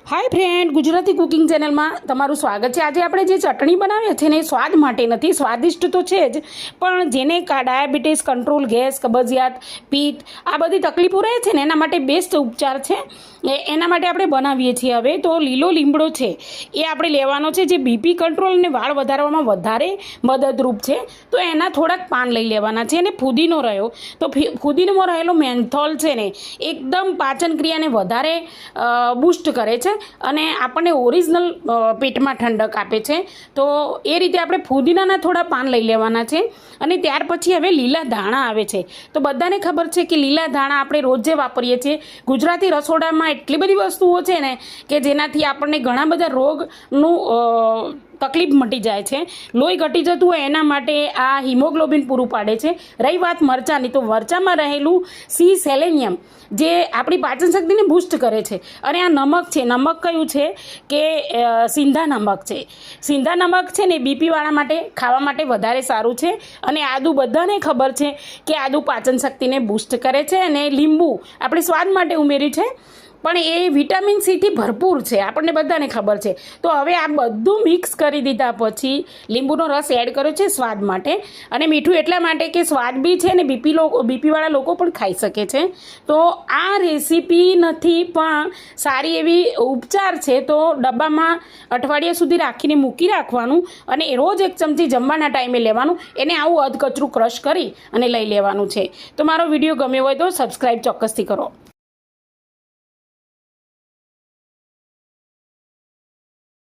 Hi friend, Gujarati cooking channel में तमारुं स्वागत है। आज आपणे जे चटणी बनावीए छे ने स्वाद माटे नथी, स्वादिष्ट तो छे ज, पण जेने डायाबिटीज, कंट्रोल, गैस, कबजियात, पीत आ बधी तकलीफों रहे छे ने एना माटे बेस्ट उपचार छे। एना माटे आपणे बनावीए छीए। हवे तो लीलो લીમડો छे ए आपणे लेवानो छे, जे बीपी कंट्रोल ने वाळ વધારવામાં વધારે મદદરૂપ છે। તો એના થોડાક પાન લઈ લેવાના છે અને ફુદીનો રહ્યો તો ફુદીનામાં રહેલો મેન્થોલ છે ને એકદમ પાચન ક્રિયાને વધારે બૂસ્ટ કરે છે અને આપણને ઓરિજિનલ પેટમાં ઠંડક આપે છે। તો એ રીતે આપણે ફુદીનાના થોડા પાન લઈ લેવાના છે અને ત્યાર પછી હવે લીલા ધાણા આવે છે। તો બધાને ખબર છે કે લીલા ધાણા આપણે રોજ જે વાપરીએ છીએ। ગુજરાતી રસોડામાં એટલી બધી વસ્તુઓ છે ને કે જેનાથી આપણને ઘણા બધા રોગનું તકલીફ મટી જાય છે। લોહી ઘટી જતું હોય એના માટે આ હિમોગ્લોબિન પૂરું પાડે છે। રહી વાત મરચાંની, તો મરચાંમાં રહેલું સી સેલેનિયમ જે આપણી પાચન શક્તિને બૂસ્ટ કરે છે। અને આ નમક છે, નમક કયું છે કે સિંધા નમક છે। સિંધા નમક છે ને બીપીવાળા માટે ખાવા માટે વધારે સારું છે। અને આદુ, બધાને ખબર છે કે આદુ પાચન શક્તિને બૂસ્ટ કરે છે। અને લીંબુ આપણે સ્વાદ માટે ઉમેર્યું છે, પણ એ વિટામિન સીથી ભરપૂર છે, આપણને બધાને ખબર છે। તો હવે આ બધું મિક્સ કરી દીધા પછી લીંબુનો રસ એડ કર્યો છે સ્વાદ માટે, અને મીઠું એટલા માટે કે સ્વાદ બી છે ને બીપીવાળા લોકો પણ ખાઈ શકે છે। તો આ રેસીપી નથી પણ સારી એવી ઉપચાર છે। તો ડબ્બામાં અઠવાડિયા સુધી રાખીને મૂકી રાખવાનું અને રોજ 1 ચમચી જમવાના ટાઈમે લેવાનું। એને આવું અધકચરું ક્રશ કરી અને લઈ લેવાનું છે। તો મારો વિડીયો ગમ્યો હોય તો સબસ્ક્રાઈબ ચોક્કસથી કરો।